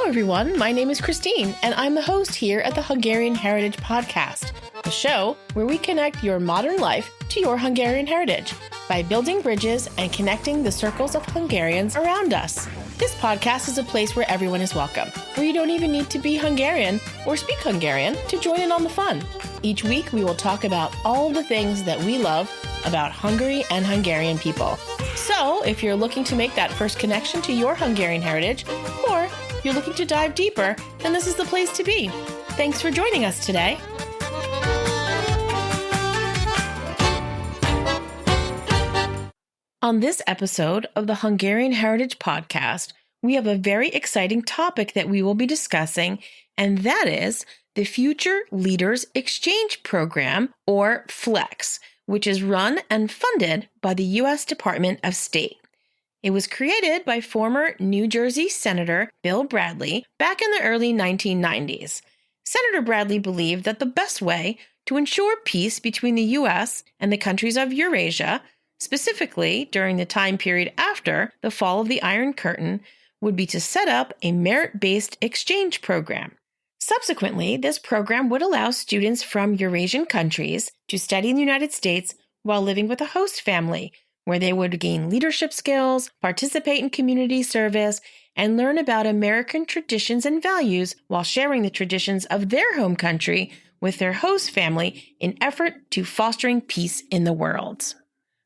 Hello, everyone. My name is Christine, and I'm the host here at the Hungarian Heritage Podcast, the show where we connect your modern life to your Hungarian heritage by building bridges and connecting the circles of Hungarians around us. This podcast is a place where everyone is welcome, where you don't even need to be Hungarian or speak Hungarian to join in on the fun. Each week, we will talk about all the things that we love about Hungary and Hungarian people. So, if you're looking to make that first connection to your Hungarian heritage, or you're looking to dive deeper, then this is the place to be. Thanks for joining us today. On this episode of the Hungarian Heritage Podcast, we have a very exciting topic that we will be discussing, and that is the Future Leaders Exchange Program, or FLEX, which is run and funded by the U.S. Department of State. It was created by former New Jersey Senator Bill Bradley back in the early 1990s. Senator Bradley believed that the best way to ensure peace between the U.S. and the countries of Eurasia, specifically during the time period after the fall of the Iron Curtain, would be to set up a merit-based exchange program. Subsequently, this program would allow students from Eurasian countries to study in the United States while living with a host family, where they would gain leadership skills, participate in community service, and learn about American traditions and values while sharing the traditions of their home country with their host family in effort to fostering peace in the world.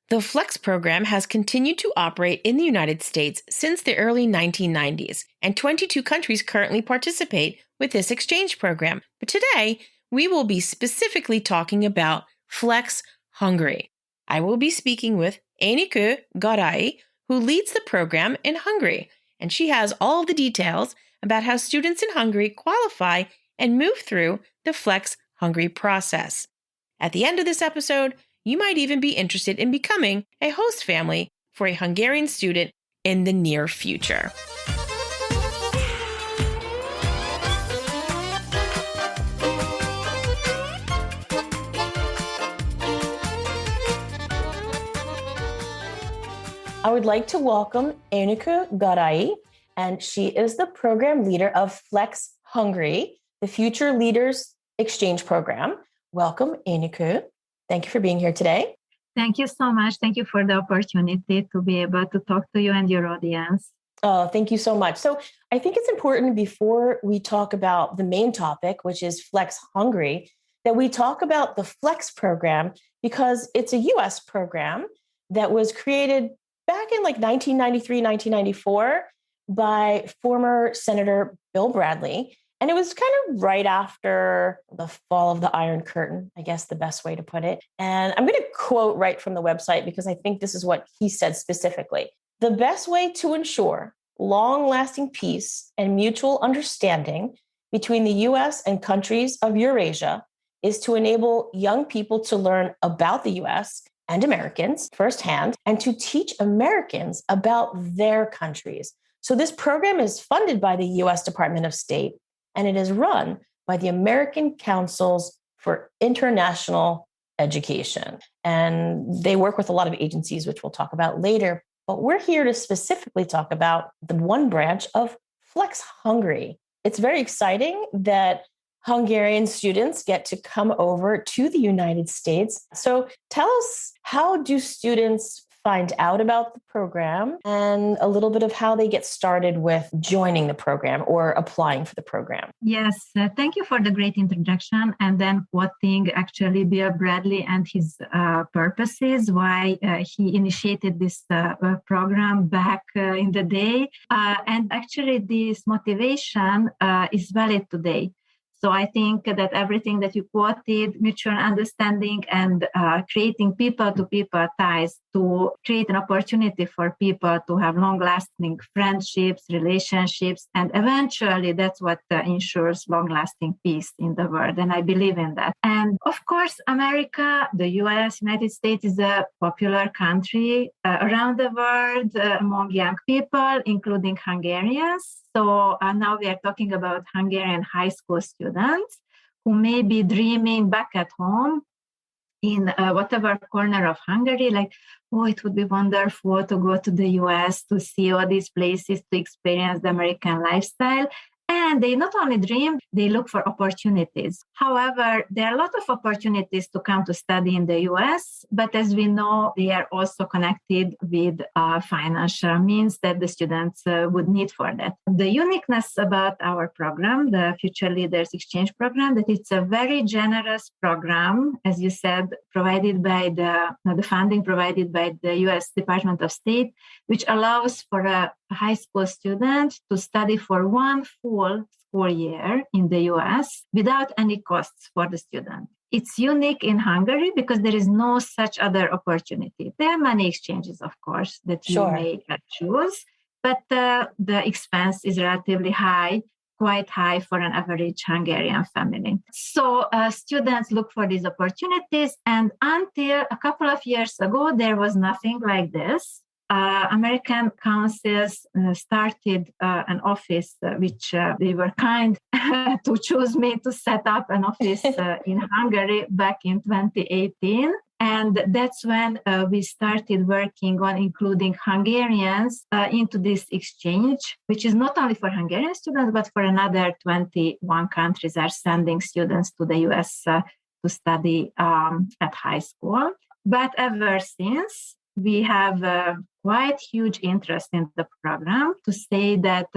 The FLEX program has continued to operate in the United States since the early 1990s, and 22 countries currently participate with this exchange program. But today, we will be specifically talking about FLEX Hungary. I will be speaking with Enikő Garai, who leads the program in Hungary, and she has all the details about how students in Hungary qualify and move through the FLEX Hungary process. At the end of this episode, you might even be interested in becoming a host family for a Hungarian student in the near future. I would like to welcome Enikő Garai, and she is the program leader of FLEX Hungary, the Future Leaders Exchange Program. Welcome, Enikő. Thank you for being here today. Thank you so much. Thank you for the opportunity to be able to talk to you and your audience. Oh, thank you so much. So I think it's important before we talk about the main topic, which is FLEX Hungary, that we talk about the FLEX program because it's a U.S. program that was created back in 1993, 1994 by former Senator Bill Bradley. And it was kind of right after the fall of the Iron Curtain, I guess the best way to put it. And I'm going to quote right from the website because I think this is what he said specifically. The best way to ensure long-lasting peace and mutual understanding between the U.S. and countries of Eurasia is to enable young people to learn about the U.S. and Americans firsthand, and to teach Americans about their countries. So this program is funded by the U.S. Department of State, and it is run by the American Councils for International Education. And they work with a lot of agencies, which we'll talk about later. But we're here to specifically talk about the one branch of FLEX Hungary. It's very exciting that Hungarian students get to come over to the United States. So tell us, how do students find out about the program and a little bit of how they get started with joining the program or applying for the program? Yes, thank you for the great introduction. And then quoting actually Bill Bradley and his purposes, why he initiated this program back in the day. And actually this motivation is valid today. So I think that everything that you quoted, mutual understanding and creating people-to-people ties to create an opportunity for people to have long-lasting friendships, relationships, and eventually that's what ensures long-lasting peace in the world. And I believe in that. And of course, America, the US, United States is a popular country around the world among young people, including Hungarians. So now we are talking about Hungarian high school students who may be dreaming back at home in whatever corner of Hungary, like, oh, it would be wonderful to go to the US to see all these places, to experience the American lifestyle. And they not only dream, they look for opportunities. However, there are a lot of opportunities to come to study in the US, but as we know, they are also connected with financial means that the students would need for that. The uniqueness about our program, the Future Leaders Exchange Program, that it's a very generous program, as you said, provided by the funding provided by the US Department of State, which allows for a high school student to study for one full school year in the US without any costs for the student. It's unique in Hungary because there is no such other opportunity. There are many exchanges, of course, that you may choose, but the expense is relatively high, quite high for an average Hungarian family. So students look for these opportunities. And until a couple of years ago, there was nothing like this. American councils started an office, which they were kind to choose me to set up an office in Hungary back in 2018. And that's when we started working on including Hungarians into this exchange, which is not only for Hungarian students, but for another 21 countries are sending students to the US to study at high school. But ever since, we have quite huge interest in the program, to say that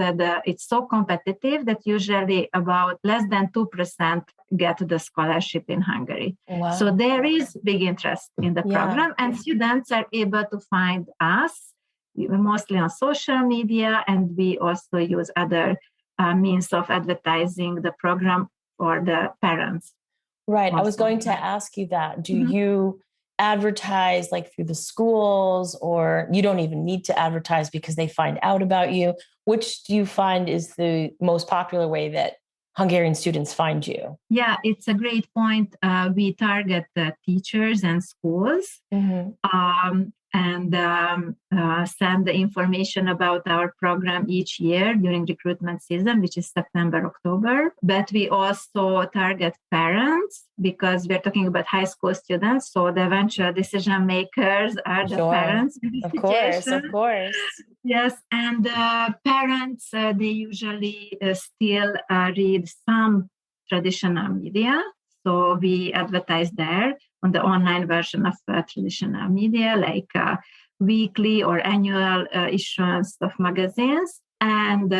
it's so competitive that usually about less than 2% get the scholarship in Hungary. Wow. So there is big interest in the program, and students are able to find us mostly on social media, and we also use other means of advertising the program for the parents. Right. I was going to ask you that. Do you advertise like through the schools, or you don't even need to advertise because they find out about you? Which do you find is the most popular way that Hungarian students find you? Yeah, it's a great point. We target the teachers and schools. And send the information about our program each year during recruitment season, which is September, October. But we also target parents because we're talking about high school students. So the eventual decision makers are the parents. Of course. Yes. And parents, they usually still read some traditional media. So we advertise there on the online version of traditional media, like weekly or annual issuance of magazines. And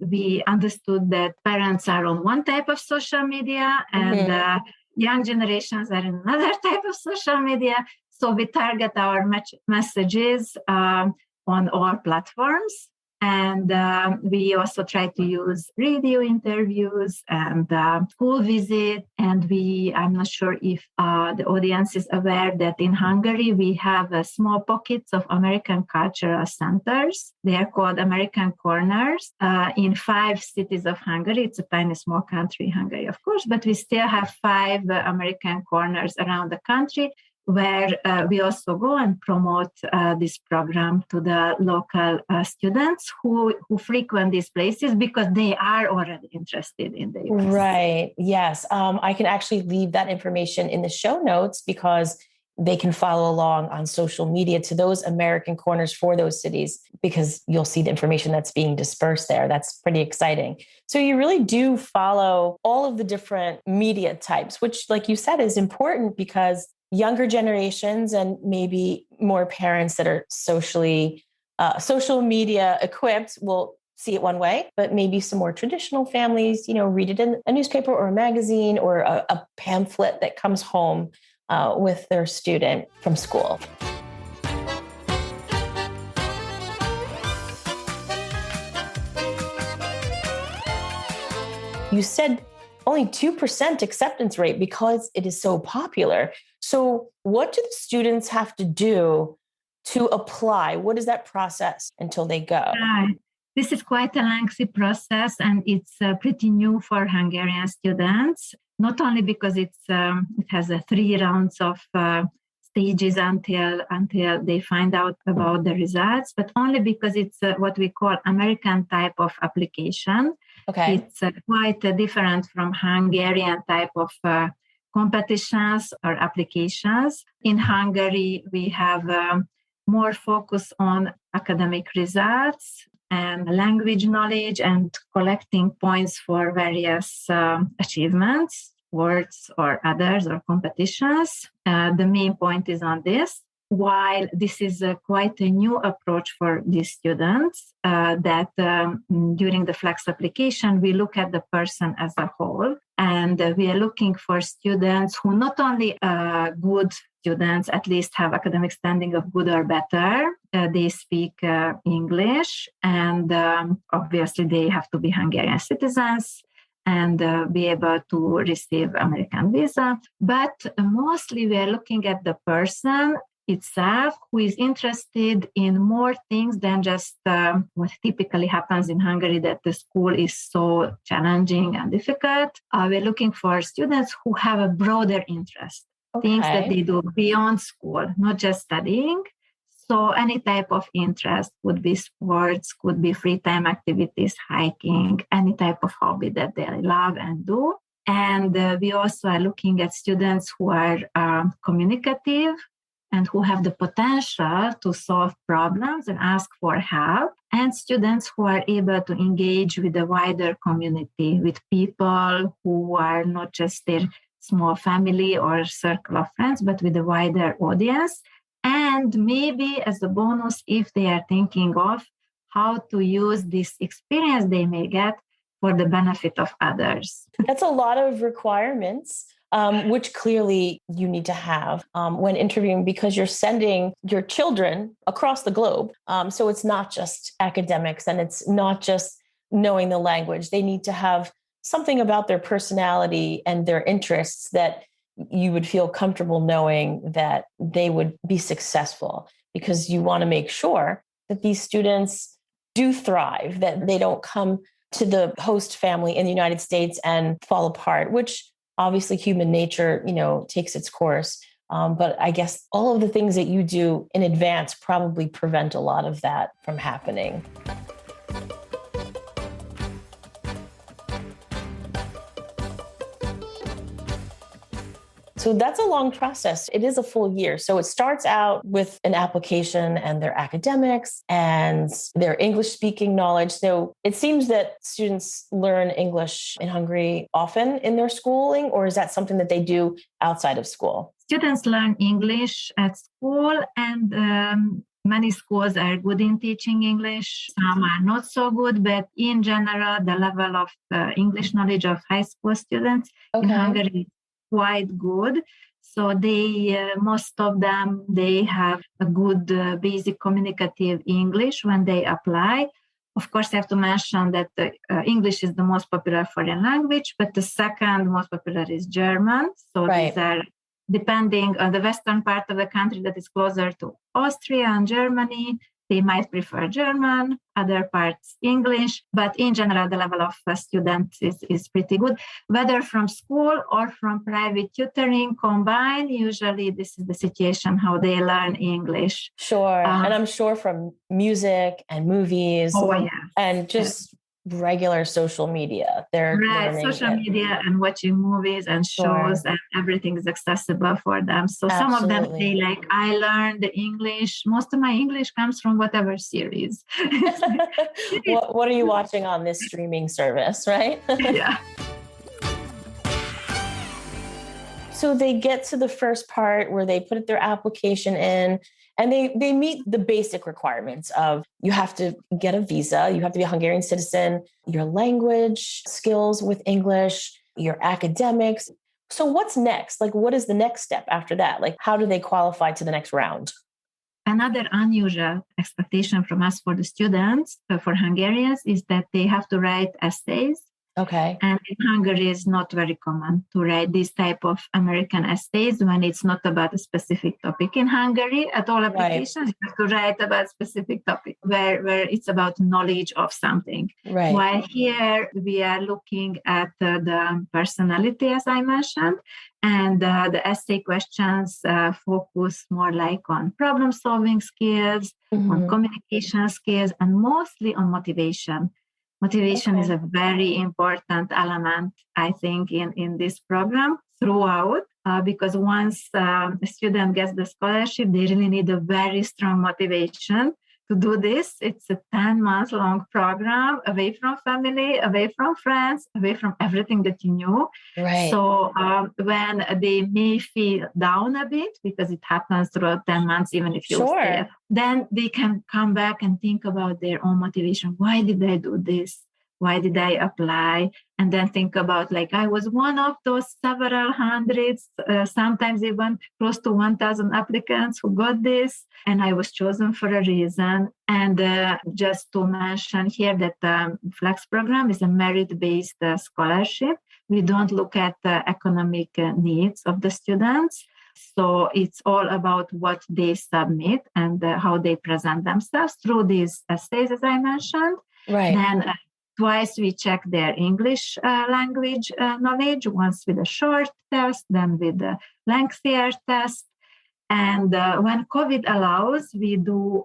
we understood that parents are on one type of social media and young generations are in another type of social media. So we target our messages on all platforms. And we also try to use radio interviews and school visit. And I'm not sure if the audience is aware that in Hungary, we have small pockets of American cultural centers. They are called American Corners in 5 cities of Hungary. It's a tiny, small country, Hungary, of course, but we still have 5 American Corners around the country, where we also go and promote this program to the local students who frequent these places because they are already interested in the US. Right. Yes. I can actually leave that information in the show notes because they can follow along on social media to those American corners for those cities, because you'll see the information that's being dispersed there. That's pretty exciting. So you really do follow all of the different media types, which, like you said, is important because younger generations and maybe more parents that are social media equipped will see it one way, but maybe some more traditional families, read it in a newspaper or a magazine or a pamphlet that comes home with their student from school. You said only 2% acceptance rate because it is so popular. So what do the students have to do to apply? What is that process until they go? This is quite a lengthy process, and it's pretty new for Hungarian students, not only because it has 3 rounds of stages until they find out about the results, but only because it's what we call American type of application. Okay. It's quite different from Hungarian type of competitions or applications. In Hungary, we have more focus on academic results, and language knowledge and collecting points for various achievements, sports or others or competitions. The main point is on this. While this is quite a new approach for these students, that during the FLEX application, we look at the person as a whole. And we are looking for students who not only are good students, at least have academic standing of good or better, they speak English, and obviously they have to be Hungarian citizens and be able to receive American visa. But mostly we are looking at the person itself who is interested in more things than just what typically happens in Hungary, that the school is so challenging and difficult. We're looking for students who have a broader interest, things that they do beyond school, not just studying. So any type of interest would be sports, could be free time activities, hiking, any type of hobby that they love and do. And we also are looking at students who are communicative and who have the potential to solve problems and ask for help, and students who are able to engage with the wider community, with people who are not just their small family or circle of friends, but with a wider audience. And maybe as a bonus, if they are thinking of how to use this experience they may get for the benefit of others. That's a lot of requirements. Which clearly you need to have when interviewing, because you're sending your children across the globe. So it's not just academics and it's not just knowing the language. They need to have something about their personality and their interests that you would feel comfortable knowing that they would be successful, because you want to make sure that these students do thrive, that they don't come to the host family in the United States and fall apart, which obviously human nature, takes its course. But I guess all of the things that you do in advance probably prevent a lot of that from happening. So that's a long process. It is a full year. So it starts out with an application and their academics and their English speaking knowledge. So it seems that students learn English in Hungary often in their schooling, or is that something that they do outside of school? Students learn English at school, and many schools are good in teaching English. Some are not so good, but in general, the level of English knowledge of high school students in Hungary quite good. So most of them, they have a good basic communicative English when they apply. Of course, I have to mention that English is the most popular foreign language, but the second most popular is German. So these are, depending on the western part of the country that is closer to Austria and Germany, they might prefer German, other parts English, but in general, the level of students is pretty good. Whether from school or from private tutoring combined, usually this is the situation how they learn English. Sure. And I'm sure from music and movies and just regular social media. They're social media and watching movies and shows, and everything is accessible for them. So some of them say, like, I learned English. Most of my English comes from whatever series. What are you watching on this streaming service, right? Yeah. So they get to the first part where they put their application in, and they meet the basic requirements of you have to get a visa, you have to be a Hungarian citizen, your language skills with English, your academics. So what's next? Like, what is the next step after that? Like, how do they qualify to the next round? Another unusual expectation from us for the students, for Hungarians, is that they have to write essays. Okay. And in Hungary, it's not very common to write this type of American essays when it's not about a specific topic. In Hungary, at all applications, you have to write about a specific topic where it's about knowledge of something. Right. While here, we are looking at the personality, as I mentioned, and the essay questions focus more like on problem-solving skills, on communication skills, and mostly on motivation. Motivation is a very important element, I think, in this program throughout, because once a student gets the scholarship, they really need a very strong motivation to do this. It's a 10-month long program, away from family, away from friends, away from everything that you knew. Right. So when they may feel down a bit, because it happens throughout 10 months, even if you stay, then they can come back and think about their own motivation. Why did I do this? Why did I apply? And then think about, like, I was one of those several hundreds, sometimes even close to 1,000 applicants who got this, and I was chosen for a reason. And just to mention here that Flex program is a merit-based scholarship. We don't look at the economic needs of the students. So it's all about what they submit and how they present themselves through these essays, as I mentioned. Right. Then twice we check their English language knowledge, once with a short test, then with a lengthier test. And when COVID allows, we do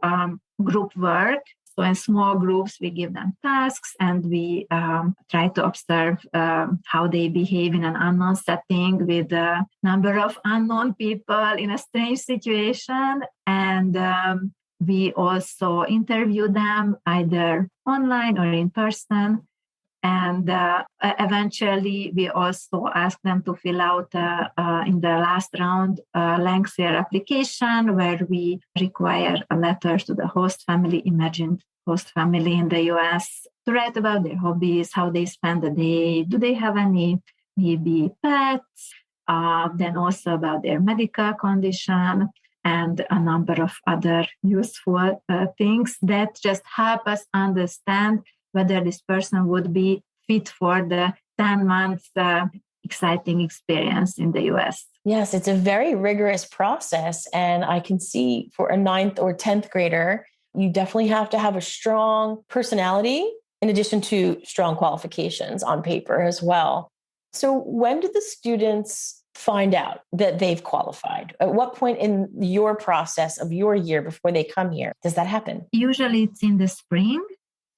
group work. So in small groups, we give them tasks and we try to observe how they behave in an unknown setting with a number of unknown people in a strange situation. And we also interview them either online or in person. And eventually, we also ask them to fill out in the last round a lengthier application where we require a letter to the host family, imagined host family in the US, to write about their hobbies, how they spend the day, do they have any maybe pets, then also about their medical condition, and a number of other useful things that just help us understand whether this person would be fit for the 10 months exciting experience in the US. Yes, it's a very rigorous process. And I can see for a 9th or 10th grader, you definitely have to have a strong personality in addition to strong qualifications on paper as well. So when do the students find out that they've qualified? At what point in your process of your year before they come here does that happen? Usually it's in the spring.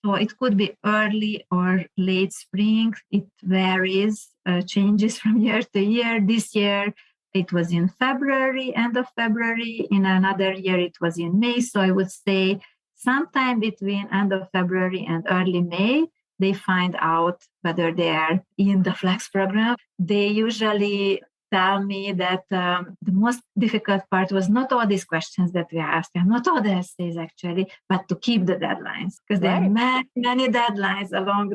So it could be early or late spring. It varies, changes from year to year. This year, it was in February, end of February. In another year, it was in May. So I would say sometime between end of February and early May, they find out whether they are in the Flex program. They usually tell me that the most difficult part was not all these questions that we asked, and not all the essays actually, but to keep the deadlines, because there are many deadlines along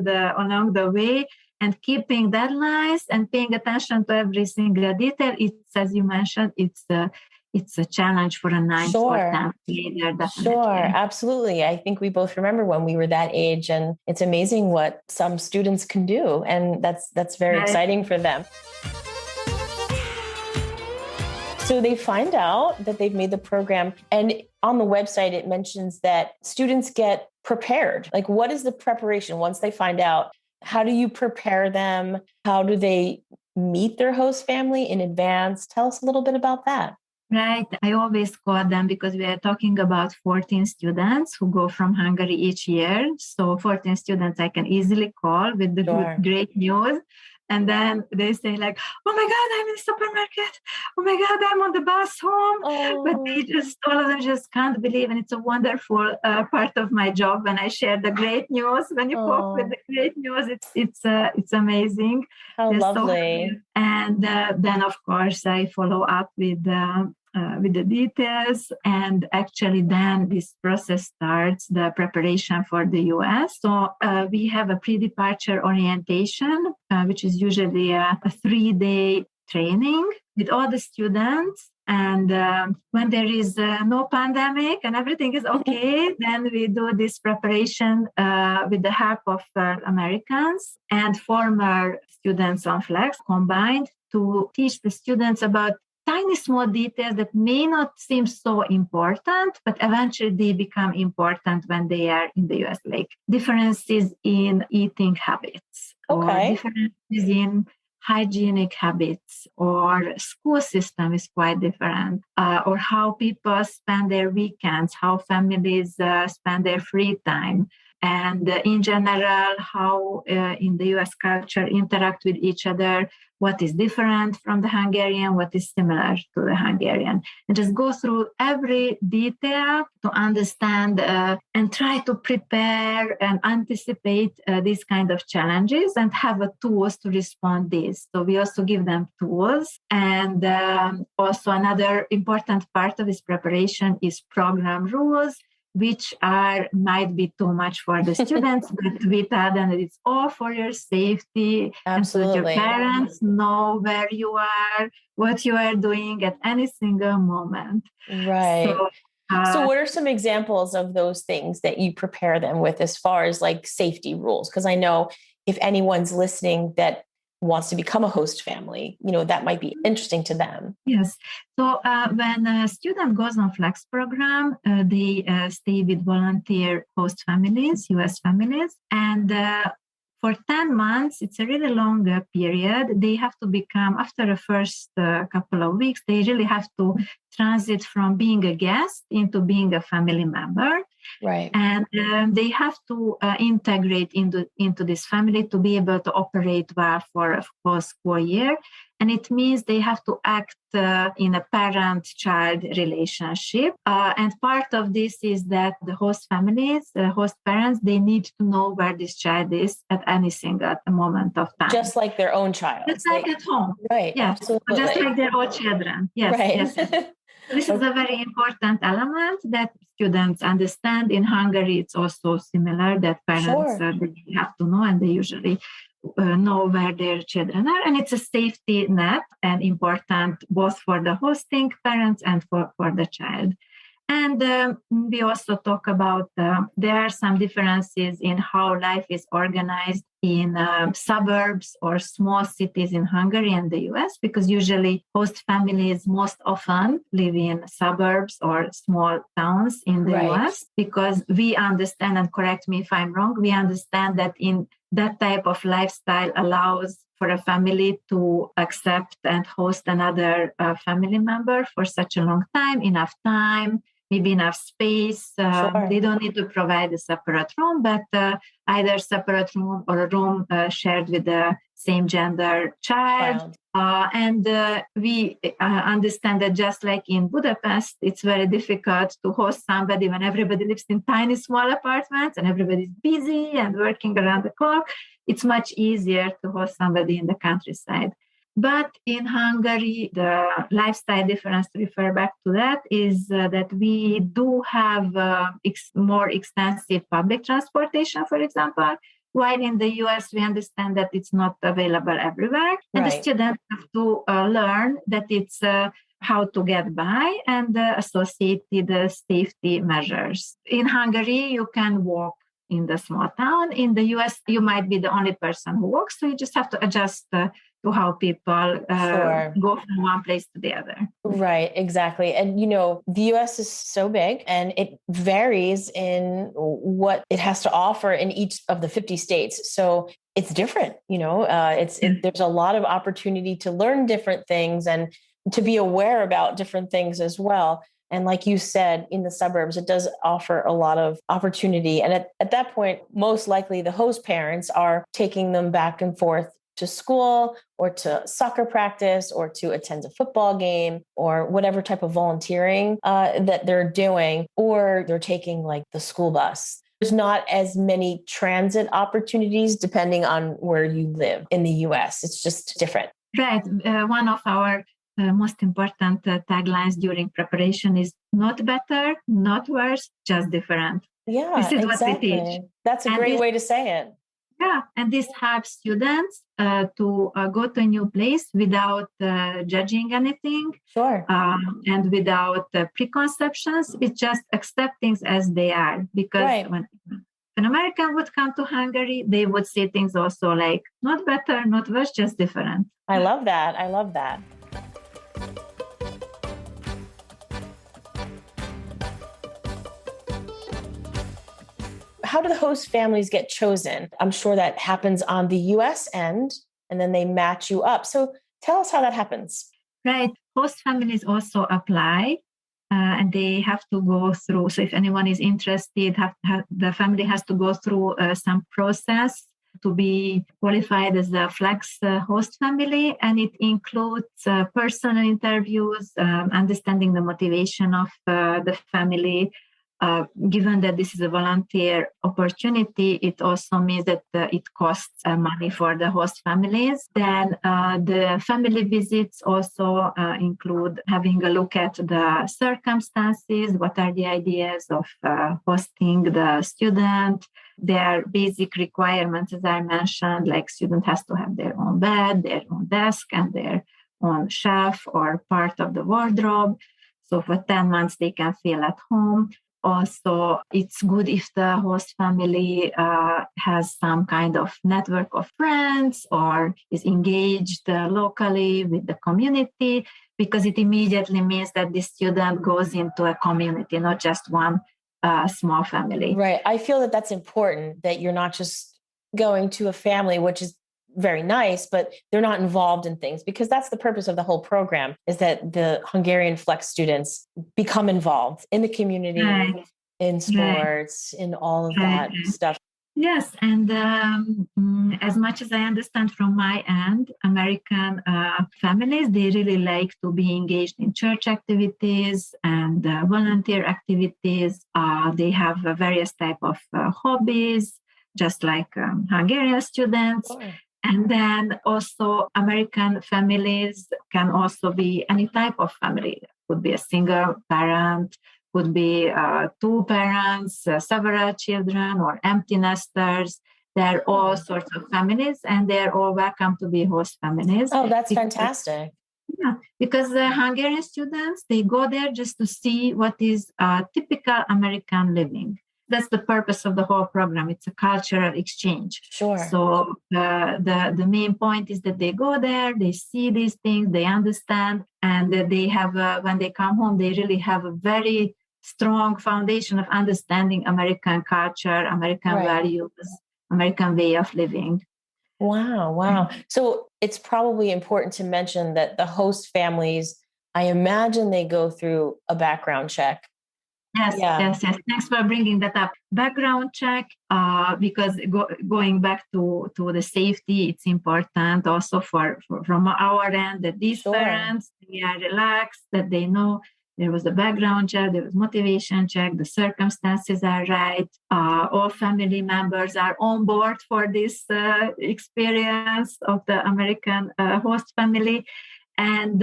the way, and keeping deadlines and paying attention to every single detail. It's, as you mentioned, it's a challenge for a 9th or 10th grader, definitely. Sure, absolutely. I think we both remember when we were that age, and it's amazing what some students can do, and that's very exciting for them. So they find out that they've made the program, and on the website, it mentions that students get prepared. Like, what is the preparation once they find out? How do you prepare them? How do they meet their host family in advance? Tell us a little bit about that. Right. I always call them, because we are talking about 14 students who go from Hungary each year. So 14 students I can easily call with the great news. And then they say, like, oh my God, I'm in the supermarket. Oh my God, I'm on the bus home. Oh. But they just, all of them just can't believe. And it's a wonderful part of my job when I share the great news. When you cope with the great news, it's amazing. How lovely. So, and then, of course, I follow up with the details. And actually then this process starts the preparation for the US. So we have a pre-departure orientation, which is usually a 3-day training with all the students. And when there is no pandemic and everything is okay, then we do this preparation with the help of Americans and former students on Flex combined to teach the students about tiny small details that may not seem so important, but eventually they become important when they are in the US, like differences in eating habits, or differences in hygienic habits, or school system is quite different, or how people spend their weekends, how families spend their free time. and in general, how in the US culture interact with each other, what is different from the Hungarian, what is similar to the Hungarian, and just go through every detail to understand and try to prepare and anticipate these kind of challenges and have a tools to respond this. So we also give them tools. And also another important part of this preparation is program rules, which might be too much for the students, but we tell them that it's all for your safety. Absolutely. And so your parents know where you are, what you are doing at any single moment. Right. So what are some examples of those things that you prepare them with as far as like safety rules? Because I know if anyone's listening that wants to become a host family, that might be interesting to them. Yes. So when a student goes on Flex program, they stay with volunteer host families, US families, and for 10 months, it's a really long period. They have to become, after the first couple of weeks, they really have to transit from being a guest into being a family member. Right. And they have to integrate into this family to be able to operate well for a whole school year. And it means they have to act in a parent-child relationship. And part of this is that the host families, the host parents, they need to know where this child is at any single moment of time. Just like their own child. Just like at home. Right. Yes. Absolutely. Just like their own children. Yes. Right. Yes. This is a very important element that students understand. In Hungary, it's also similar that parents they have to know, and they usually know where their children are. And it's a safety net and important both for the hosting parents and for the child. And we also talk about there are some differences in how life is organized in suburbs or small cities in Hungary and the US, because usually host families most often live in suburbs or small towns in the US, because we understand, and correct me if I'm wrong, we understand that in that type of lifestyle allows for a family to accept and host another family member for such a long time, maybe enough space. They don't need to provide a separate room, but either separate room or a room shared with the same gender child. And we understand that just like in Budapest, it's very difficult to host somebody when everybody lives in tiny, small apartments and everybody's busy and working around the clock. It's much easier to host somebody in the countryside. But in Hungary, the lifestyle difference, to refer back to that, is that we do have more extensive public transportation, for example, while in the US, we understand that it's not available everywhere. And the students have to learn that it's how to get by and associated safety measures. In Hungary, you can walk in the small town. In the US, you might be the only person who walks, so you just have to adjust to how people go from one place to the other. Right, exactly. And, the US is so big and it varies in what it has to offer in each of the 50 states. So it's different, there's a lot of opportunity to learn different things and to be aware about different things as well. And like you said, in the suburbs, it does offer a lot of opportunity. And at that point, most likely the host parents are taking them back and forth to school or to soccer practice or to attend a football game or whatever type of volunteering that they're doing, or they're taking like the school bus. There's not as many transit opportunities depending on where you live in the US. It's just different. Right. One of our most important taglines during preparation is not better, not worse, just different. Yeah, this is exactly. what we teach. That's a great way to say it. Yeah, and this helps students to go to a new place without judging anything. Sure. And without preconceptions. It's just accept things as they are. Because when an American would come to Hungary, they would see things also like not better, not worse, just different. I love that. I love that. How do the host families get chosen? I'm sure that happens on the US end, and then they match you up. So tell us how that happens. Right. Host families also apply and they have to go through. So if anyone is interested, the family has to go through some process to be qualified as a flex host family, and it includes personal interviews, understanding the motivation of the family. Given that this is a volunteer opportunity, it also means that it costs money for the host families. Then the family visits also include having a look at the circumstances, what are the ideas of hosting the student, their basic requirements, as I mentioned, like student has to have their own bed, their own desk, and their own shelf or part of the wardrobe. So for 10 months, they can feel at home. Also, it's good if the host family has some kind of network of friends or is engaged locally with the community, because it immediately means that the student goes into a community, not just one small family. Right. I feel that that's important, that you're not just going to a family, which is very nice, but they're not involved in things, because that's the purpose of the whole program, is that the Hungarian Flex students become involved in the community, Right. in sports, in all of that stuff. Yes, and as much as I understand from my end, American families, they really like to be engaged in church activities and volunteer activities. They have various type of hobbies, just like Hungarian students. Sure. And then also American families can also be any type of family. Could be a single parent, could be two parents, several children, or empty nesters. They're all sorts of families, and they're all welcome to be host families. Oh, that's fantastic. Yeah, because the Hungarian students, they go there just to see what is typical American living. That's the purpose of the whole program. It's a cultural exchange. Sure. So the main point is that they go there, they see these things, they understand, and they have when they come home, they really have a very strong foundation of understanding American culture, American values, American way of living. Wow. So it's probably important to mention that the host families, I imagine they go through a background check. Yes. Thanks for bringing that up. Background check, because going back to the safety, it's important also from our end that these parents, they are relaxed, that they know there was a background check, there was motivation check, the circumstances are right, all family members are on board for this experience of the American host family. And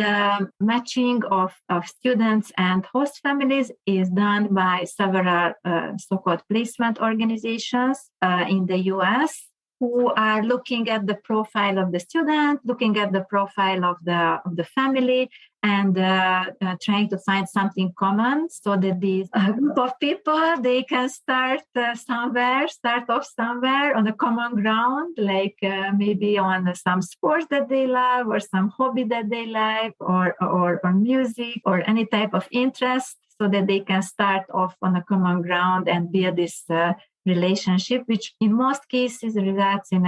matching of students and host families is done by several so-called placement organizations in the US, who are looking at the profile of the student, looking at the profile of the family, and trying to find something common so that these group of people, they can start off somewhere on a common ground, like maybe on some sport that they love, or some hobby that they like, or music, or any type of interest, so that they can start off on a common ground and build this relationship, which in most cases results in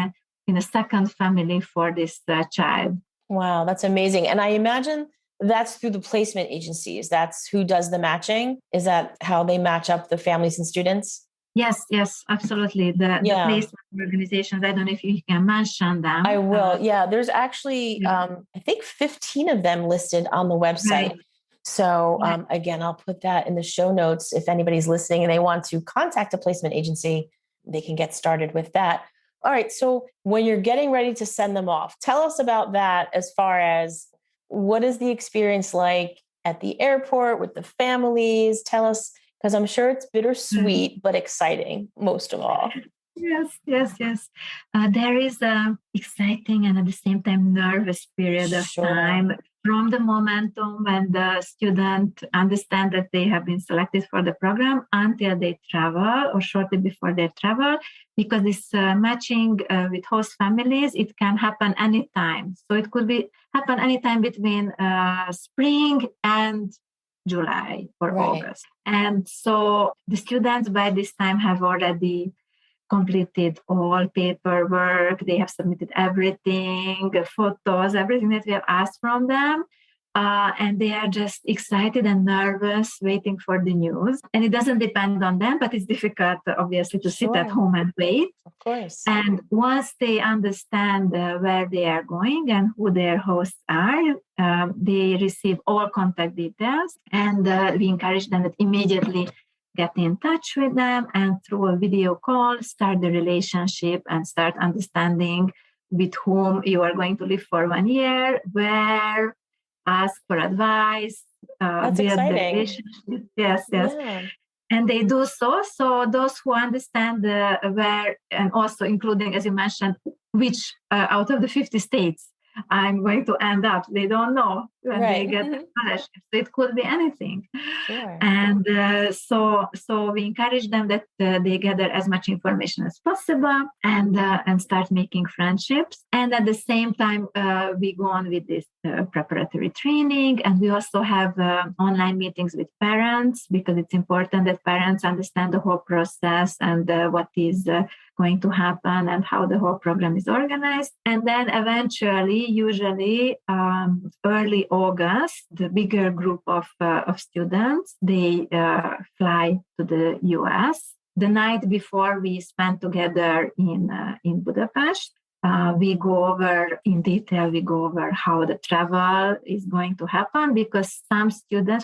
a second family for this child. Wow, that's amazing. And I imagine that's through the placement agencies. That's who does the matching. Is that how they match up the families and students? Yes, absolutely. The placement organizations, I don't know if you can mention them. I will. There's actually, I think 15 of them listed on the website. Right. So again, I'll put that in the show notes. If anybody's listening and they want to contact a placement agency, they can get started with that. All right. So when you're getting ready to send them off, tell us about that, as far as what is the experience like at the airport with the families? Tell us, because I'm sure it's bittersweet, but exciting most of all. Yes. There is an exciting and at the same time nervous period of time from the momentum when the student understand that they have been selected for the program until they travel, or shortly before they travel, because this matching with host families, it can happen anytime. So it could happen anytime between spring and July or August. And so the students by this time have already completed all paperwork. They have submitted everything, photos, everything that we have asked from them. and they are just excited and nervous, waiting for the news. And it doesn't depend on them, but it's difficult, obviously, to sit at home and wait. Of course. And once they understand where they are going and who their hosts are, they receive all contact details. And we encourage them to immediately get in touch with them and through a video call, start the relationship and start understanding with whom you are going to live for 1 year, where, ask for advice, That's build the exciting. relationship. Yes. Yeah. And they do so. So those who understand where, and also including, as you mentioned, which out of the 50 states I'm going to end up, they don't know when they get the scholarship. So it could be anything. Sure. And so we encourage them that they gather as much information as possible and start making friendships. And at the same time, we go on with this preparatory training. And we also have online meetings with parents, because it's important that parents understand the whole process and what is going to happen and how the whole program is organized. And then eventually, usually early August, the bigger group of students, they fly to the US. The night before, we spend together in Budapest. We go over in detail, how the travel is going to happen, because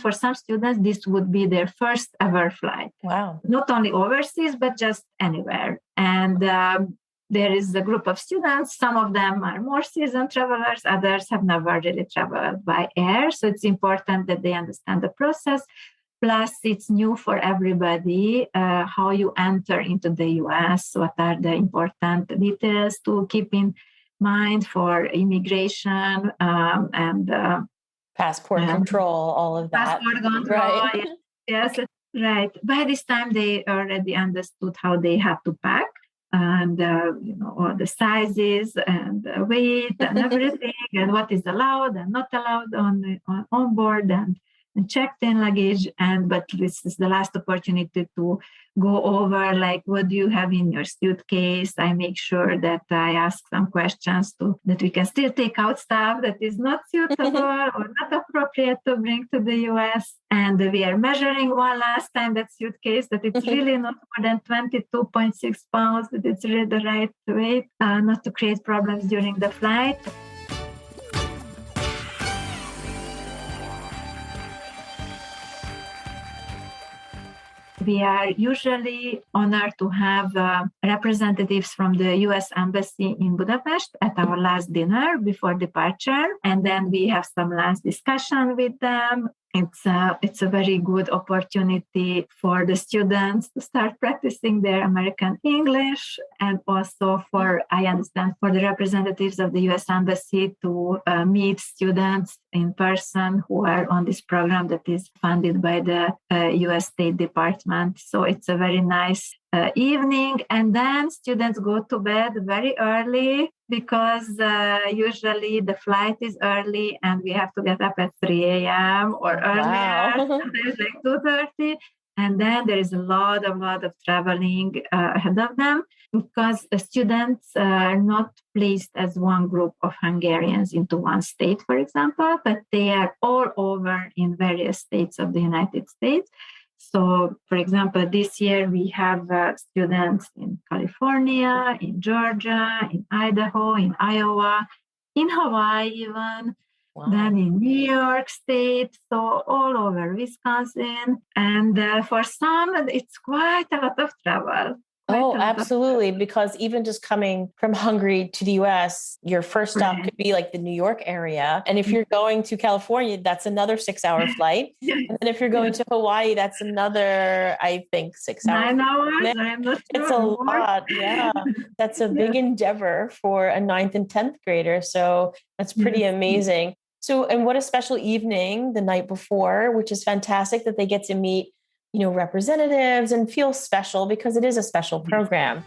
for some students, this would be their first ever flight. Wow. Not only overseas, but just anywhere. And there is a group of students. Some of them are more seasoned travelers. Others have never really traveled by air. So it's important that they understand the process. Plus, it's new for everybody how you enter into the US. What are the important details to keep in mind for immigration and passport control, all of that. Passport control, right. Yes, right. By this time, they already understood how they have to pack. And all the sizes and weight and everything, and what is allowed and not allowed on board, and checked in luggage. But this is the last opportunity to go over, like, what do you have in your suitcase? I make sure that I ask some questions that we can still take out stuff that is not suitable or not appropriate to bring to the US. And we are measuring one last time that suitcase, that it's really not more than 22.6 pounds, that it's really the right weight, not to create problems during the flight. We are usually honored to have representatives from the US Embassy in Budapest at our last dinner before departure. And then we have some last discussion with them. It's a very good opportunity for the students to start practicing their American English, and also I understand, for the representatives of the US Embassy to meet students in person who are on this program that is funded by the US State Department. So it's a very nice evening. And then students go to bed very early, because usually the flight is early and we have to get up at 3 a.m. or earlier, sometimes like 2:30. And then there is a lot of traveling ahead of them, because the students are not placed as one group of Hungarians into one state, for example, but they are all over in various states of the United States. So, for example, this year we have students in California, in Georgia, in Idaho, in Iowa, in Hawaii even, then in New York State, so all over Wisconsin. And for some, it's quite a lot of travel. Oh, absolutely. Because even just coming from Hungary to the US, your first stop could be like the New York area. And if you're going to California, that's another 6-hour flight. And then if you're going to Hawaii, that's another, I think, 6 hours. 9 hours. I'm not sure. It's a lot. Yeah. That's a big endeavor for a 9th and 10th grader. So that's pretty amazing. So, and what a special evening the night before, which is fantastic that they get to meet representatives and feel special, because it is a special program.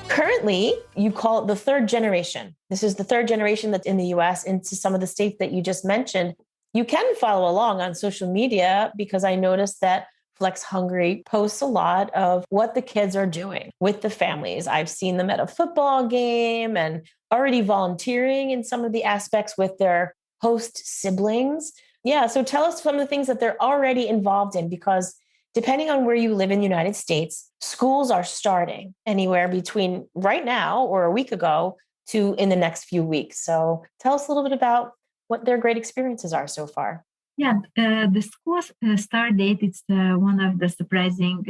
Currently, you call it the third generation. This is the third generation that's in the US, into some of the states that you just mentioned. You can follow along on social media, because I noticed that Flex Hungary posts a lot of what the kids are doing with the families. I've seen them at a football game and already volunteering in some of the aspects with their host siblings. Yeah. So tell us some of the things that they're already involved in, because depending on where you live in the United States, schools are starting anywhere between right now or a week ago to in the next few weeks. So tell us a little bit about what their great experiences are so far. Yeah, the school start date, it's one of the surprising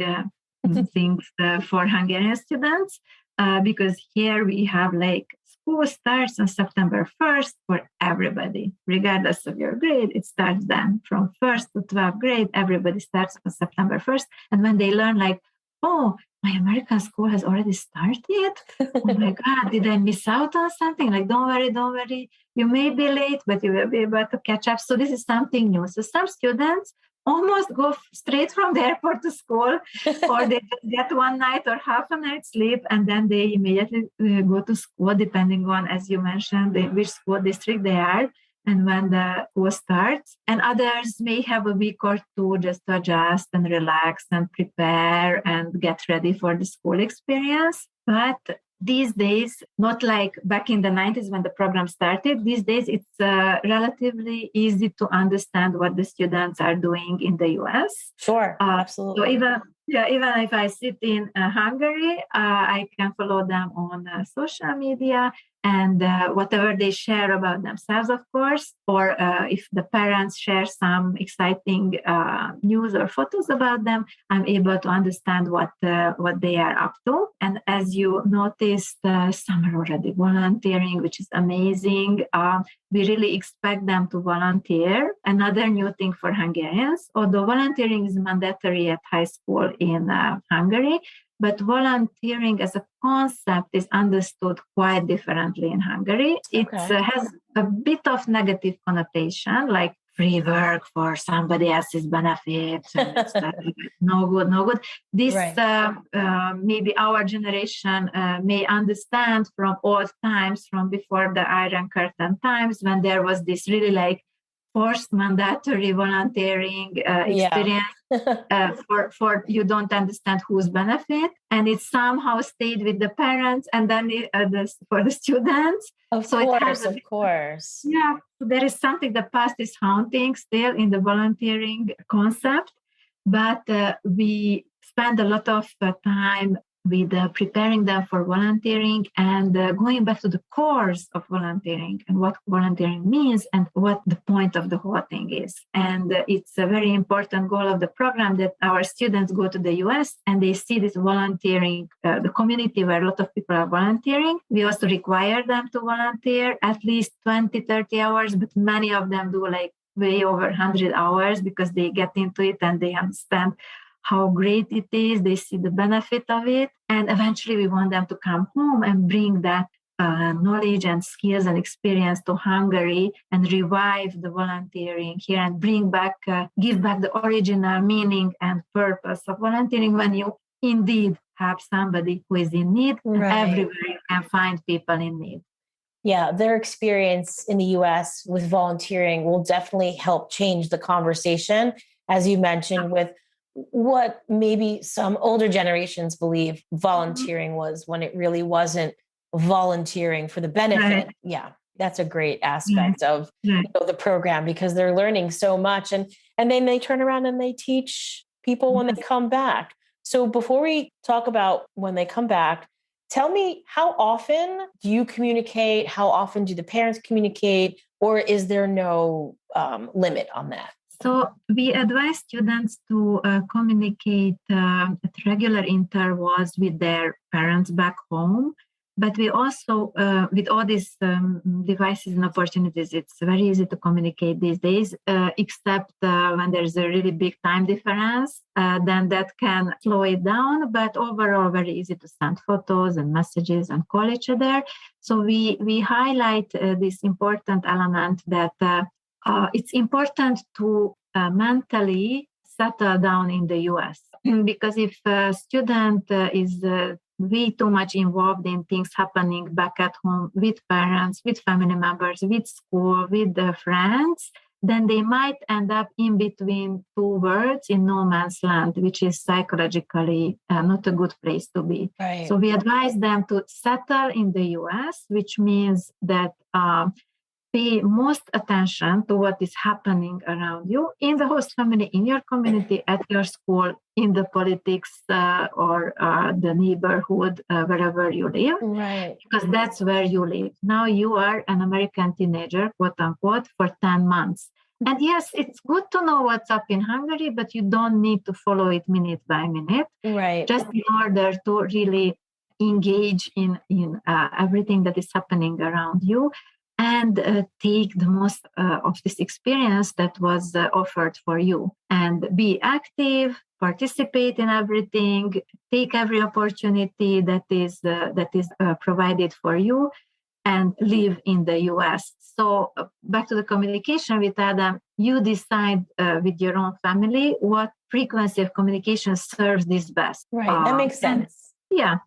things for Hungarian students, because here we have like school starts on September 1st for everybody, regardless of your grade. It starts then from 1st to 12th grade. Everybody starts on September 1st. And when they learn like, oh, my American school has already started. Oh my God, did I miss out on something? Like, don't worry. You may be late, but you will be able to catch up. So this is something new. So some students almost go straight from the airport to school, or they just get one night or half a night sleep, and then they immediately go to school, depending on, as you mentioned, which school district they are and when the school starts. And others may have a week or two just to adjust and relax and prepare and get ready for the school experience. But these days, not like back in the 90s when the program started, these days it's relatively easy to understand what the students are doing in the US. Sure, absolutely. So even if I sit in Hungary, I can follow them on social media and whatever they share about themselves, of course, or if the parents share some exciting news or photos about them, I'm able to understand what they are up to. And as you noticed, some are already volunteering, which is amazing. We really expect them to volunteer. Another new thing for Hungarians, although volunteering is mandatory at high school in Hungary, but volunteering as a concept is understood quite differently in Hungary. It has a bit of negative connotation, like free work for somebody else's benefit. No good. This maybe our generation may understand from old times, from before the Iron Curtain times, when there was this really like forced mandatory volunteering experience for you don't understand whose benefit, and it somehow stayed with the parents and then for the students. Of course. Yeah, there is something the past is haunting still in the volunteering concept, but we spend a lot of time with preparing them for volunteering and going back to the cores of volunteering and what volunteering means and what the point of the whole thing is. And it's a very important goal of the program that our students go to the US and they see this volunteering, the community where a lot of people are volunteering. We also require them to volunteer at least 20, 30 hours, but many of them do like way over 100 hours because they get into it and they understand how great it is. They see the benefit of it. And eventually we want them to come home and bring that knowledge and skills and experience to Hungary and revive the volunteering here and bring back, give back the original meaning and purpose of volunteering when you indeed have somebody who is in need. Right. And everywhere you can find people in need. Yeah, their experience in the US with volunteering will definitely help change the conversation, as you mentioned, with what maybe some older generations believe volunteering was when it really wasn't volunteering for the benefit. Right. Yeah, that's a great aspect of the program because they're learning so much. And then they turn around and they teach people when they come back. So before we talk about when they come back, tell me, how often do you communicate? How often do the parents communicate? Or is there no limit on that? So we advise students to communicate at regular intervals with their parents back home. But we also, with all these devices and opportunities, it's very easy to communicate these days, except when there's a really big time difference, then that can slow it down. But overall, very easy to send photos and messages and call each other. So we highlight this important element that it's important to mentally settle down in the US. Because if a student is way too much involved in things happening back at home with parents, with family members, with school, with friends, then they might end up in between two worlds in no man's land, which is psychologically not a good place to be. Right. So we advise them to settle in the US, which means that pay most attention to what is happening around you in the host family, in your community, at your school, in the politics or the neighborhood, wherever you live. Right. Because that's where you live. Now you are an American teenager, quote unquote, for 10 months. And yes, it's good to know what's up in Hungary, but you don't need to follow it minute by minute. Right. Just in order to really engage in everything that is happening around you and take the most of this experience that was offered for you, and be active, participate in everything, take every opportunity that is provided for you, and live in the US. So back to the communication, we tell them, you decide with your own family what frequency of communication serves this best. Right, that makes sense.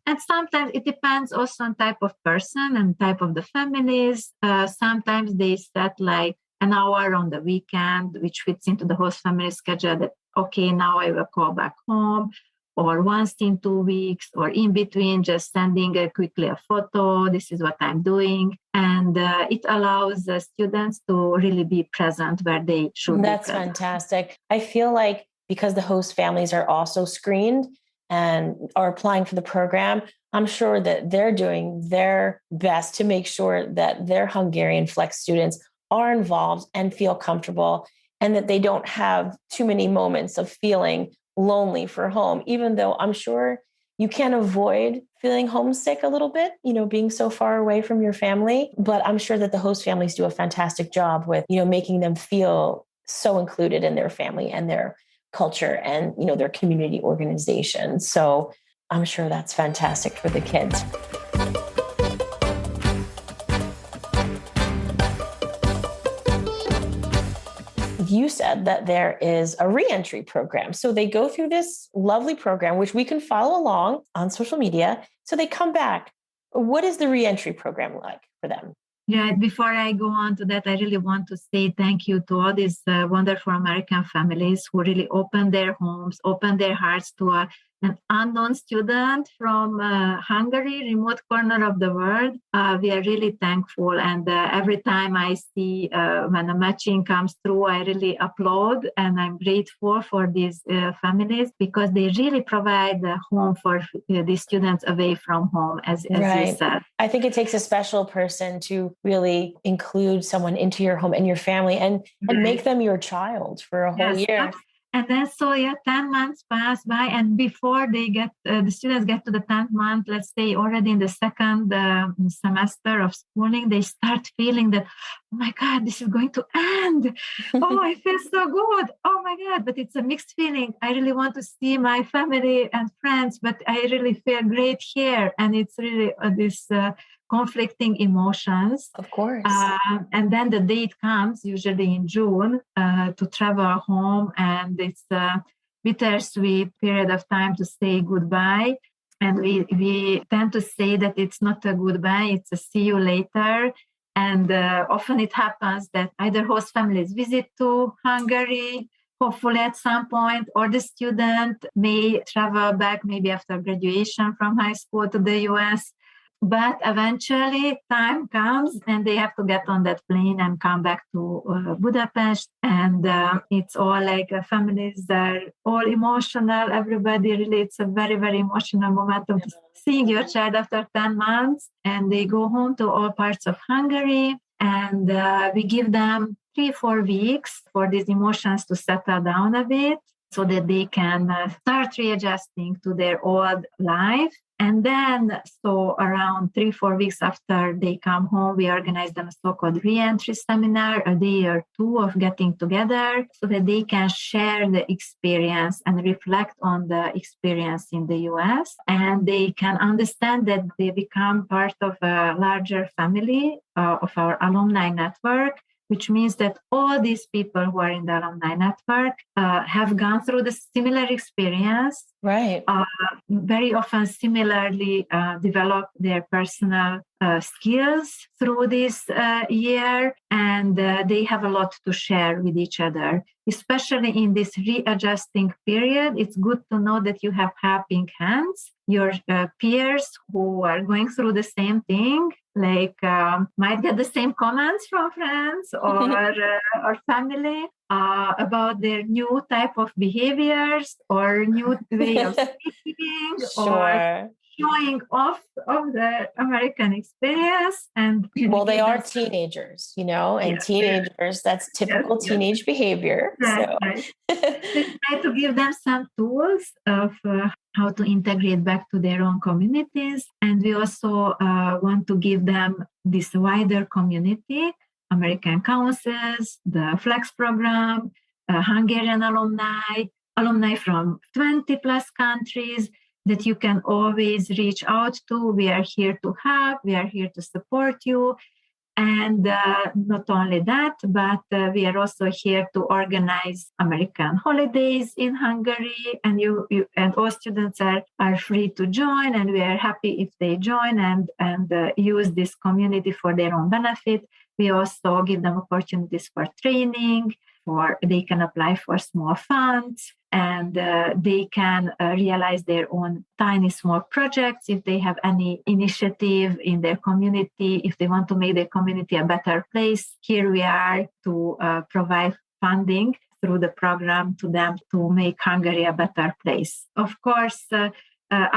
And sometimes it depends also on type of person and type of the families. Sometimes they set like an hour on the weekend, which fits into the host family schedule that, okay, now I will call back home, or once in 2 weeks, or in between, just sending quickly a photo. This is what I'm doing. And it allows the students to really be present where they should be. That's fantastic. I feel like because the host families are also screened and are applying for the program, I'm sure that they're doing their best to make sure that their Hungarian Flex students are involved and feel comfortable, and that they don't have too many moments of feeling lonely for home, even though I'm sure you can't avoid feeling homesick a little bit, being so far away from your family. But I'm sure that the host families do a fantastic job with, making them feel so included in their family and their culture and, their community organization. So I'm sure that's fantastic for the kids. You said that there is a reentry program. So they go through this lovely program, which we can follow along on social media. So they come back. What is the reentry program like for them? Yeah, before I go on to that, I really want to say thank you to all these wonderful American families who really opened their homes, opened their hearts to an unknown student from Hungary, remote corner of the world. We are really thankful. And every time I see when a matching comes through, I really applaud, and I'm grateful for these families, because they really provide a home for these students away from home, as you said. I think it takes a special person to really include someone into your home and your family and make them your child for a whole year. And then, 10 months pass by, and before they the students get to the 10th month, let's say already in the second semester of schooling, they start feeling that, oh my God, this is going to end. Oh, I feel so good. Oh my God, but it's a mixed feeling. I really want to see my family and friends, but I really feel great here. And it's really this conflicting emotions. Of course. And then the date comes, usually in June, to travel home. And it's a bittersweet period of time to say goodbye. And we tend to say that it's not a goodbye, it's a see you later. And often it happens that either host families visit to Hungary, hopefully at some point, or the student may travel back maybe after graduation from high school to the US. But eventually time comes and they have to get on that plane and come back to Budapest. And it's all like families are all emotional. Everybody really, it's a very, very emotional moment of seeing your child after 10 months. And they go home to all parts of Hungary. And we give them 3-4 weeks for these emotions to settle down a bit, so that they can start readjusting to their old life. And then, so around 3-4 weeks after they come home, we organize them a so-called re-entry seminar, a day or two of getting together, so that they can share the experience and reflect on the experience in the US. And they can understand that they become part of a larger family of our alumni network, which means that all these people who are in the alumni network have gone through the similar experience, Right. very often similarly develop their personal skills through this year, and they have a lot to share with each other. Especially in this readjusting period, it's good to know that you have helping hands, your peers who are going through the same thing, like might get the same comments from friends or family about their new type of behaviors or new way of speaking or showing off of the American experience. And well, they are teenagers, and teenagers, that's typical teenage behavior. So Right. We try to give them some tools of how to integrate back to their own communities. And we also want to give them this wider community, American councils, the Flex program, Hungarian alumni from 20 plus countries that you can always reach out to. We are here to help. We are here to support you. And not only that, but we are also here to organize American holidays in Hungary. And you and all students are free to join. And we are happy if they join and use this community for their own benefit. We also give them opportunities for training, or they can apply for small funds, and they can realize their own tiny small projects if they have any initiative in their community, if they want to make their community a better place. Here we are to provide funding through the program to them to make Hungary a better place. Of course,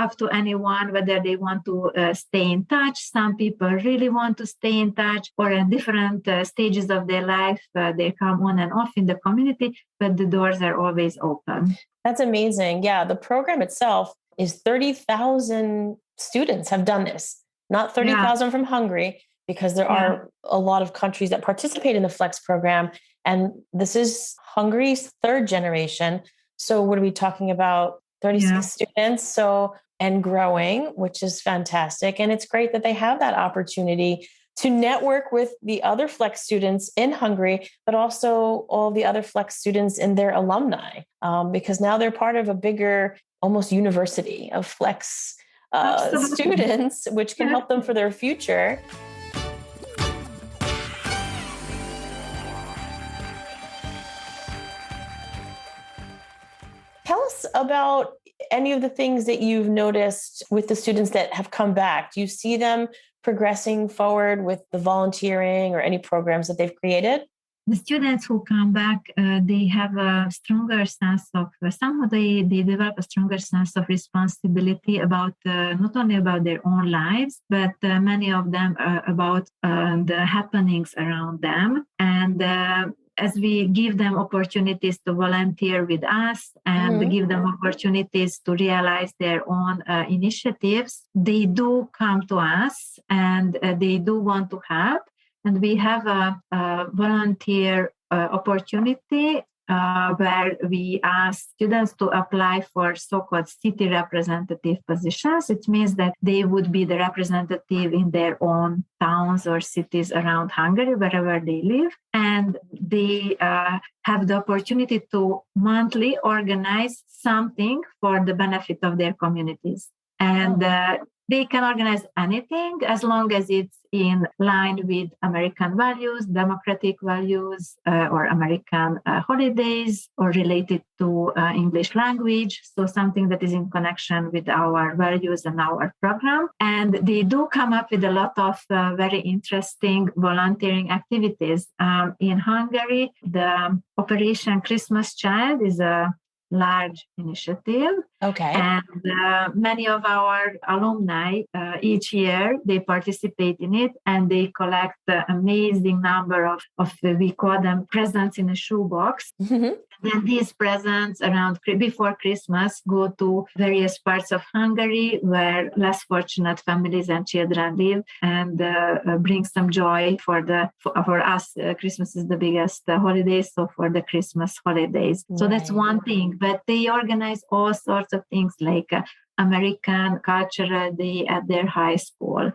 up to anyone, whether they want to stay in touch. Some people really want to stay in touch, or at different stages of their life, they come on and off in the community, but the doors are always open. That's amazing. Yeah, the program itself is 30,000 students have done this, not 30,000 from Hungary, because there are a lot of countries that participate in the Flex program. And this is Hungary's third generation. So what are we talking about? 36 students, and growing, which is fantastic. And it's great that they have that opportunity to network with the other Flex students in Hungary, but also all the other Flex students in their alumni, because now they're part of a bigger, almost university of Flex students, which can help them for their future. Tell us about any of the things that you've noticed with the students that have come back. Do you see them progressing forward with the volunteering or any programs that they've created? The students who come back, they have a stronger sense of, somehow they develop a stronger sense of responsibility about not only about their own lives, but many of them about the happenings around them. And as we give them opportunities to volunteer with us and give them opportunities to realize their own initiatives, they do come to us and they do want to help. And we have a volunteer opportunity where we ask students to apply for so-called city representative positions. It means that they would be the representative in their own towns or cities around Hungary, wherever they live. And they have the opportunity to monthly organize something for the benefit of their communities. And they can organize anything as long as it's in line with American values, democratic values, or American holidays, or related to English language. So something that is in connection with our values and our program. And they do come up with a lot of very interesting volunteering activities. In Hungary, the Operation Christmas Child is a large initiative. Okay. And many of our alumni, each year, they participate in it and they collect the amazing number of we call them presents in a shoebox. Then these presents before Christmas go to various parts of Hungary where less fortunate families and children live, and bring some joy for us. Christmas is the biggest holiday, so for the Christmas holidays. Right. So that's one thing. But they organize all sorts of things like American Cultural Day at their high school,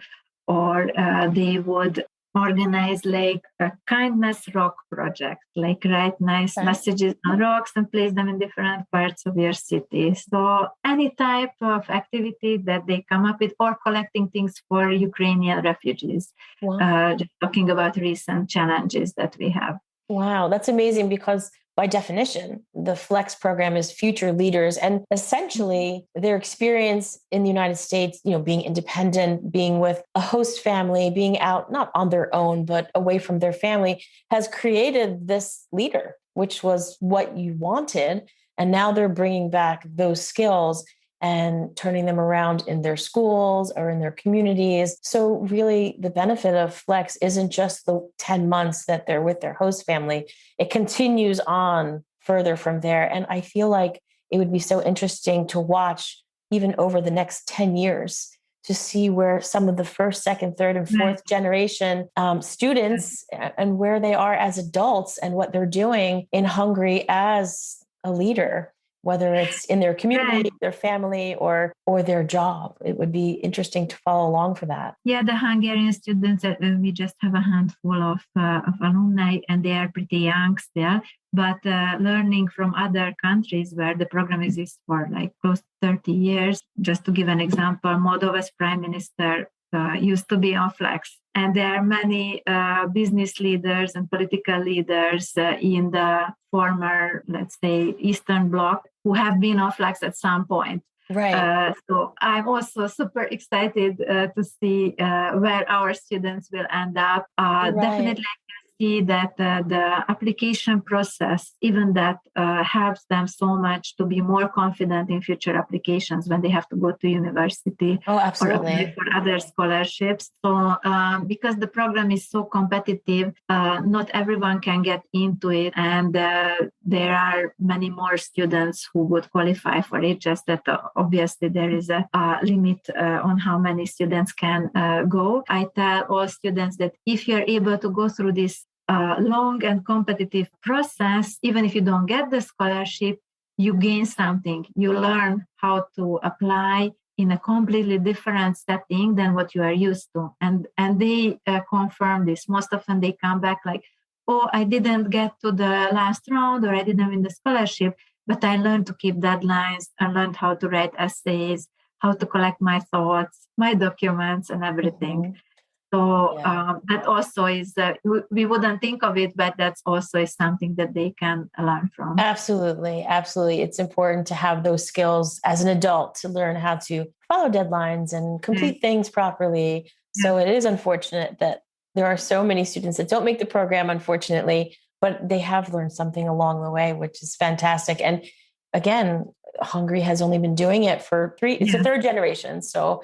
or they would organize like a kindness rock project, like write nice Okay. messages on rocks and place them in different parts of your city. So any type of activity that they come up with, or collecting things for Ukrainian refugees. Wow. Just talking about recent challenges that we have. Wow, that's amazing because by definition, the Flex program is future leaders and essentially their experience in the United States, being independent, being with a host family, being out not on their own, but away from their family has created this leader, which was what you wanted. And now they're bringing back those skills and turning them around in their schools or in their communities. So really the benefit of Flex isn't just the 10 months that they're with their host family. It continues on further from there. And I feel like it would be so interesting to watch even over the next 10 years to see where some of the first, second, third, and fourth generation students and where they are as adults and what they're doing in Hungary as a leader, whether it's in their community, their family, or their job. It would be interesting to follow along for that. Yeah, the Hungarian students, we just have a handful of alumni, and they are pretty young still. But learning from other countries where the program exists for like close to 30 years, just to give an example, Moldova's prime minister used to be on Flex. And there are many business leaders and political leaders in the former, let's say, Eastern Bloc who have been on Flex at some point. Right. So I'm also super excited to see where our students will end up. Right. Definitely see that the application process, even that helps them so much to be more confident in future applications when they have to go to university. Oh, absolutely. Or apply for other scholarships. So because the program is so competitive, not everyone can get into it. And there are many more students who would qualify for it, just that obviously there is a limit on how many students can go. I tell all students that if you're able to go through this long and competitive process, even if you don't get the scholarship, you gain something. You learn how to apply in a completely different setting than what you are used to. And they confirm this. Most often they come back like, oh, I didn't get to the last round, or I didn't win the scholarship, but I learned to keep deadlines. I learned how to write essays, how to collect my thoughts, my documents, and everything. Mm-hmm. So that also is, we wouldn't think of it, but that's also is something that they can learn from. Absolutely. Absolutely. It's important to have those skills as an adult to learn how to follow deadlines and complete things properly. So it is unfortunate that there are so many students that don't make the program, unfortunately, but they have learned something along the way, which is fantastic. And again, Hungary has only been doing it for it's the third generation. So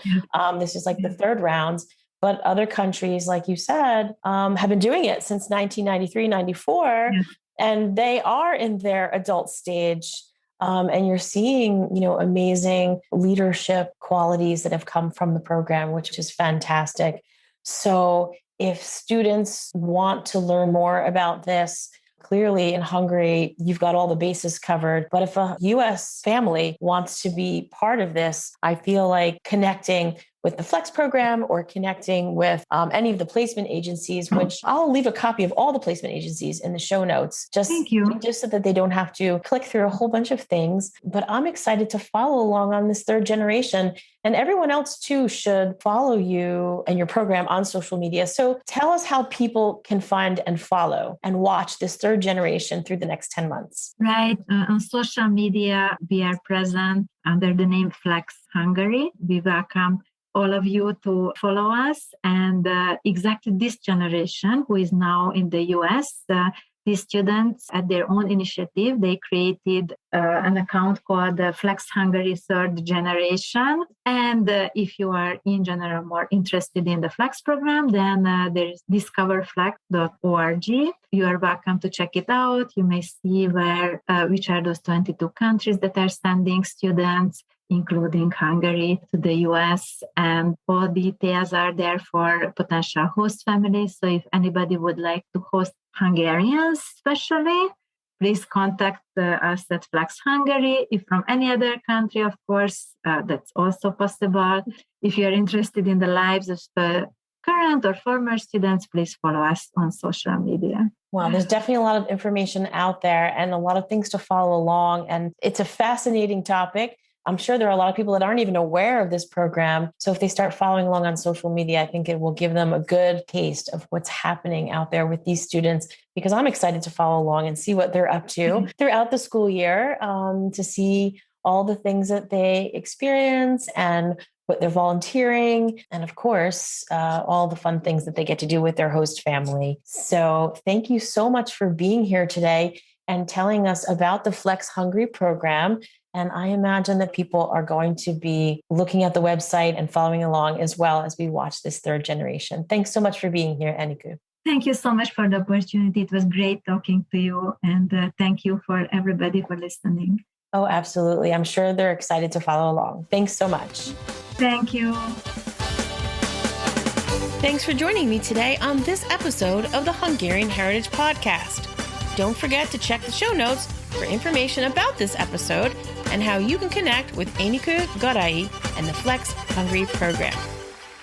this is like the third round. But other countries, like you said, have been doing it since 1993, 94, and they are in their adult stage. And you're seeing, amazing leadership qualities that have come from the program, which is fantastic. So if students want to learn more about this, clearly in Hungary, you've got all the bases covered. But if a U.S. family wants to be part of this, I feel like connecting with the Flex program or connecting with any of the placement agencies, which I'll leave a copy of all the placement agencies in the show notes, just so that they don't have to click through a whole bunch of things. But I'm excited to follow along on this third generation. And everyone else too should follow you and your program on social media. So tell us how people can find and follow and watch this third generation through the next 10 months. Right. On social media, we are present under the name Flex Hungary. We welcome all of you to follow us. And exactly this generation who is now in the US, these students at their own initiative, they created an account called Flex Hungary Third Generation. And if you are in general more interested in the Flex program, then there is discoverflex.org. You are welcome to check it out. You may see which are those 22 countries that are sending students, including Hungary, to the US, and all details are there for potential host families. So if anybody would like to host Hungarians especially, please contact us at Flex Hungary. If from any other country, of course, that's also possible. If you're interested in the lives of current or former students, please follow us on social media. Wow, there's definitely a lot of information out there and a lot of things to follow along. And it's a fascinating topic. I'm sure there are a lot of people that aren't even aware of this program. So if they start following along on social media, I think it will give them a good taste of what's happening out there with these students, because I'm excited to follow along and see what they're up to throughout the school year, to see all the things that they experience and what they're volunteering, and of course, all the fun things that they get to do with their host family. So thank you so much for being here today and telling us about the Flex Hungary program. And I imagine that people are going to be looking at the website and following along as well as we watch this third generation. Thanks so much for being here, Aniku. Thank you so much for the opportunity. It was great talking to you. And thank you for everybody for listening. Oh, absolutely. I'm sure they're excited to follow along. Thanks so much. Thank you. Thanks for joining me today on this episode of the Hungarian Heritage Podcast. Don't forget to check the show notes for information about this episode and how you can connect with Aniku Garai and the Flex Hungary program.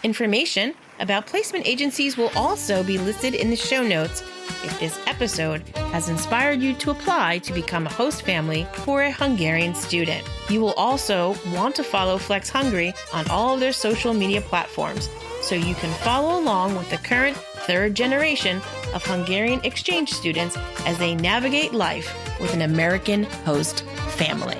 Information about placement agencies will also be listed in the show notes if this episode has inspired you to apply to become a host family for a Hungarian student. You will also want to follow Flex Hungary on all of their social media platforms so you can follow along with the current third generation of Hungarian exchange students as they navigate life with an American host family.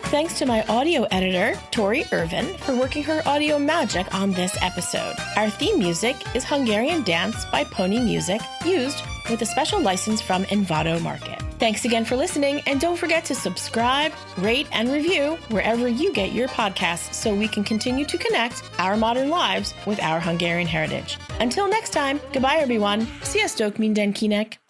Thanks to my audio editor, Tori Irvin, for working her audio magic on this episode. Our theme music is Hungarian Dance by Pony Music, used with a special license from Envato Market. Thanks again for listening, and don't forget to subscribe, rate, and review wherever you get your podcasts so we can continue to connect our modern lives with our Hungarian heritage. Until next time, goodbye everyone. Sziasztok mindenkinek!